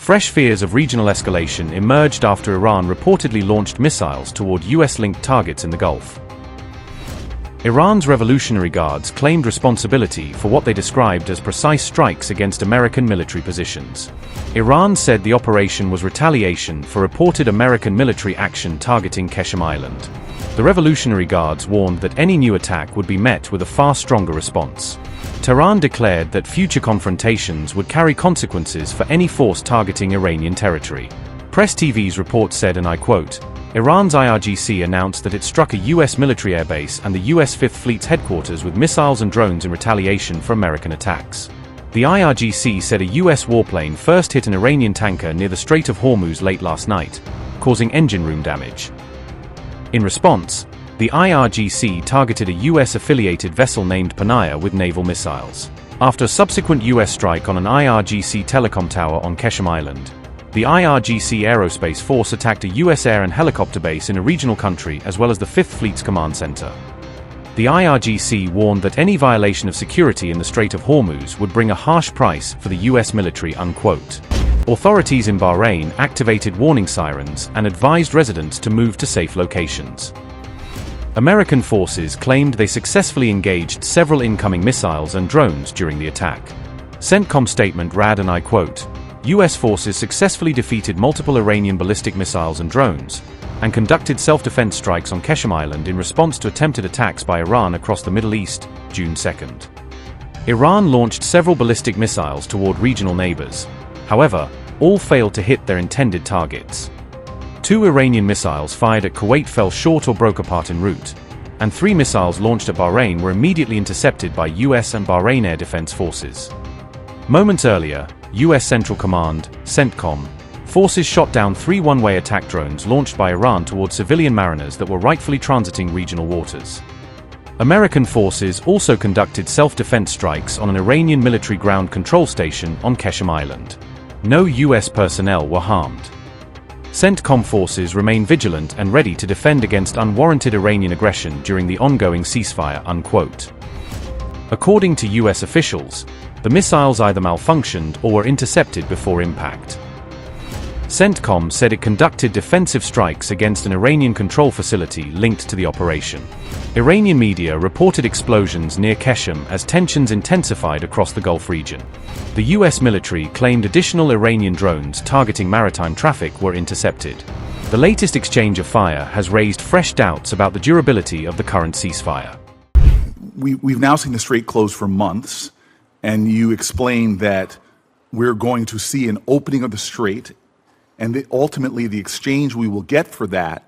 Fresh fears of regional escalation emerged after Iran reportedly launched missiles toward US-linked targets in the Gulf. Iran's Revolutionary Guards claimed responsibility for what they described as precise strikes against American military positions. Iran said the operation was retaliation for reported American military action targeting Qeshm Island. The Revolutionary Guards warned that any new attack would be met with a far stronger response. Tehran declared that future confrontations would carry consequences for any force targeting Iranian territory. Press TV's report said, and I quote, Iran's IRGC announced that it struck a U.S. military airbase and the U.S. Fifth Fleet's headquarters with missiles and drones in retaliation for American attacks. The IRGC said a U.S. warplane first hit an Iranian tanker near the Strait of Hormuz late last night, causing engine room damage. In response, the IRGC targeted a U.S.-affiliated vessel named Panaya with naval missiles. After a subsequent U.S. strike on an IRGC telecom tower on Qeshm Island, the IRGC Aerospace Force attacked a U.S. air and helicopter base in a regional country as well as the Fifth Fleet's command center. The IRGC warned that any violation of security in the Strait of Hormuz would bring a harsh price for the U.S. military, unquote. Authorities in Bahrain activated warning sirens and advised residents to move to safe locations. American forces claimed they successfully engaged several incoming missiles and drones during the attack. CENTCOM statement read, and I quote, U.S. forces successfully defeated multiple Iranian ballistic missiles and drones, and conducted self-defense strikes on Qeshm Island in response to attempted attacks by Iran across the Middle East, June 2nd. Iran launched several ballistic missiles toward regional neighbors. However, all failed to hit their intended targets. 2 Iranian missiles fired at Kuwait fell short or broke apart en route, and 3 missiles launched at Bahrain were immediately intercepted by U.S. and Bahrain air defense forces. Moments earlier, U.S. Central Command, CENTCOM, forces shot down 3 one-way attack drones launched by Iran toward civilian mariners that were rightfully transiting regional waters. American forces also conducted self-defense strikes on an Iranian military ground control station on Qeshm Island. No U.S. personnel were harmed. CENTCOM forces remain vigilant and ready to defend against unwarranted Iranian aggression during the ongoing ceasefire, unquote. According to U.S. officials, the missiles either malfunctioned or were intercepted before impact. CENTCOM said it conducted defensive strikes against an Iranian control facility linked to the operation. Iranian media reported explosions near Qeshm as tensions intensified across the Gulf region. The U.S. military claimed additional Iranian drones targeting maritime traffic were intercepted. The latest exchange of fire has raised fresh doubts about the durability of the current ceasefire. We've now seen the strait closed for months, and you explained that we're going to see an opening of the strait, and ultimately the exchange we will get for that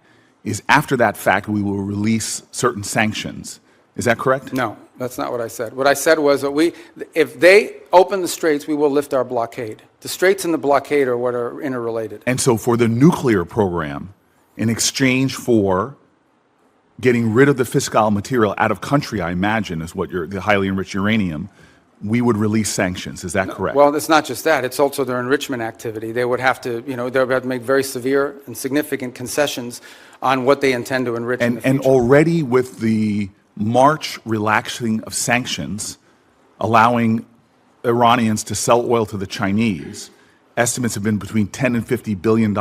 is after that fact we will release certain sanctions. Is that correct? No, that's not what I said. What I said was that if they open the straits, we will lift our blockade. The straits and the blockade are what are interrelated. And so for the nuclear program, in exchange for getting rid of the fissile material out of country, I imagine, is what the highly enriched uranium, we would release sanctions. Is that correct? Well, it's not just that. It's also their enrichment activity. They would have to, they would have to make very severe and significant concessions on what they intend to enrich in the future. And already with the March relaxing of sanctions, allowing Iranians to sell oil to the Chinese, estimates have been between $10 and $50 billion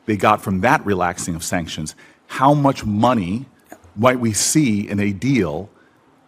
they got from that relaxing of sanctions. How much money might we see in a deal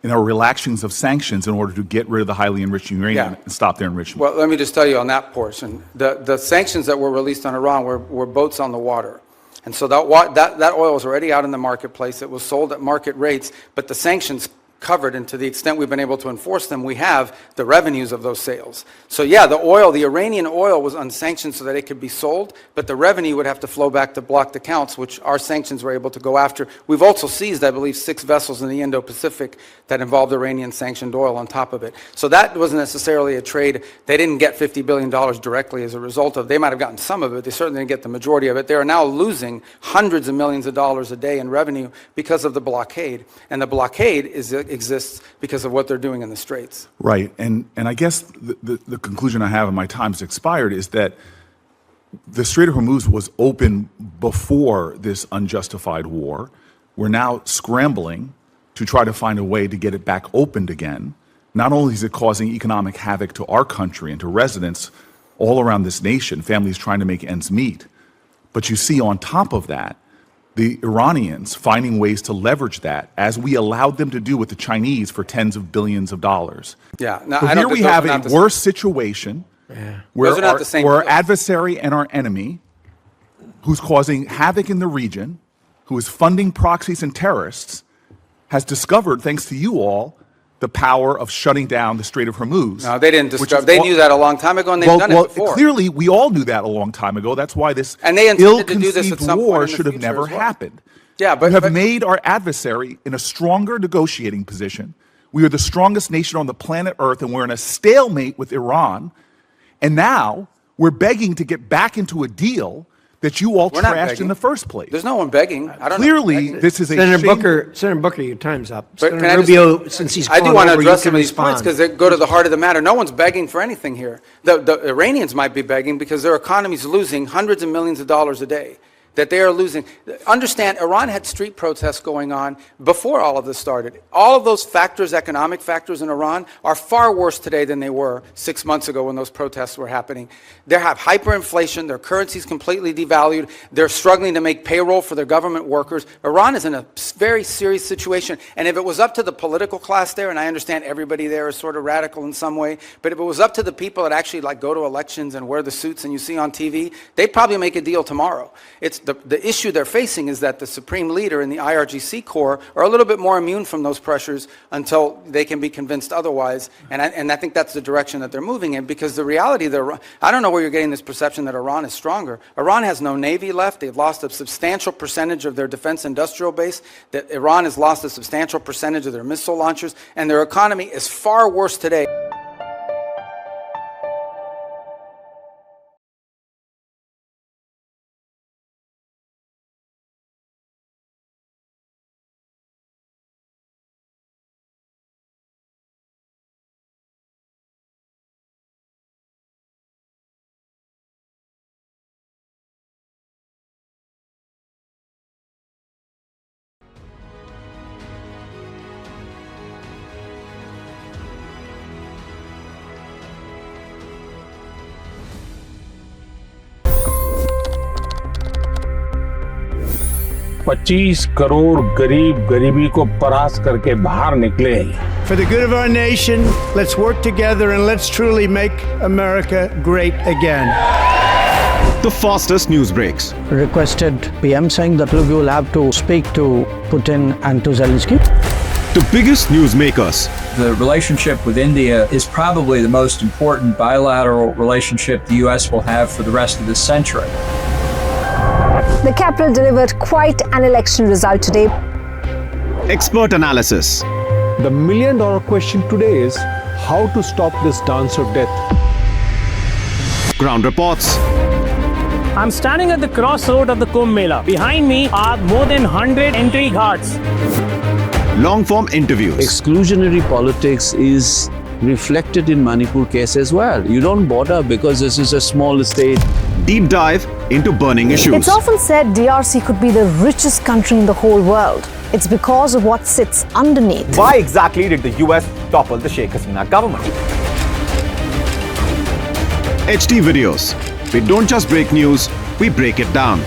in our relaxings of sanctions in order to get rid of the highly enriched uranium and stop their enrichment? Well, let me just tell you on that portion. The sanctions that were released on Iran were boats on the water. And so that oil was already out in the marketplace. It was sold at market rates, but the sanctions covered, and to the extent we've been able to enforce them, we have the revenues of those sales. So yeah, the Iranian oil was unsanctioned so that it could be sold, but the revenue would have to flow back to blocked accounts, which our sanctions were able to go after. We've also seized, I believe, 6 vessels in the Indo-Pacific that involved Iranian sanctioned oil on top of it. So that wasn't necessarily a trade. They didn't get $50 billion directly as a result of. They might have gotten some of it. They certainly didn't get the majority of it. They are now losing hundreds of millions of dollars a day in revenue because of the blockade. And the blockade exists because of what they're doing in the straits. Right, and I guess the conclusion I have, and my time's expired, is that the Strait of Hormuz was open before this unjustified war. We're now scrambling to try to find a way to get it back opened again. Not only is it causing economic havoc to our country and to residents, all around this nation, families trying to make ends meet. But you see on top of that, the Iranians finding ways to leverage that, as we allowed them to do with the Chinese for tens of billions of dollars. Yeah. No, so here we have a worse situation where our adversary and our enemy, who's causing havoc in the region, who is funding proxies and terrorists, has discovered, thanks to you all, the power of shutting down the Strait of Hormuz. No, they didn't discover. They knew that a long time ago, and they've done it before. Clearly, we all knew that a long time ago. That's why this ill-conceived war should have never happened. Yeah, but you have made our adversary in a stronger negotiating position. We are the strongest nation on the planet Earth, and we're in a stalemate with Iran. And now we're begging to get back into a deal that you all trashed in the first place. There's no one begging. I don't Clearly, know. this is a Senator Booker, your time's up. But Senator Rubio, since he's I do gone want to over, address you some can of these points because they go to the heart of the matter. No one's begging for anything here. The Iranians might be begging because their economy's losing hundreds of millions of dollars a day. That they are losing. Understand, Iran had street protests going on before all of this started. All of those factors, economic factors in Iran, are far worse today than they were 6 months ago when those protests were happening. They have hyperinflation, their currency's completely devalued, they're struggling to make payroll for their government workers. Iran is in a very serious situation, and if it was up to the political class there, and I understand everybody there is sort of radical in some way, but if it was up to the people that actually go to elections and wear the suits and you see on TV, they'd probably make a deal tomorrow. It's the issue they're facing is that the supreme leader and the IRGC Corps are a little bit more immune from those pressures until they can be convinced otherwise. And I think that's the direction that they're moving in, because the reality, I don't know where you're getting this perception that Iran is stronger. Iran has no navy left. They've lost a substantial percentage of their defense industrial base. That Iran has lost a substantial percentage of their missile launchers, and their economy is far worse today. $25 crore गरीब गरीबी को परास्त करके बाहर निकले। For the good of our nation, let's work together and let's truly make America great again. The fastest news breaks. Requested PM saying that look, you will have to speak to Putin and to Zelensky. The biggest news makers. The relationship with India is probably the most important bilateral relationship the U.S. will have for the rest of this century. The capital delivered quite an election result today. Expert analysis. The million-dollar question today is how to stop this dance of death. Ground reports. I'm standing at the crossroad of the Kumbh Mela. Behind me are more than 100 entry ghats. Long-form interviews. Exclusionary politics is reflected in Manipur case as well. You don't bother because this is a small state. Deep dive into burning issues. It's often said DRC could be the richest country in the whole world. It's because of what sits underneath. Why exactly did the US topple the Sheikh Hasina government? HT videos. We don't just break news, we break it down.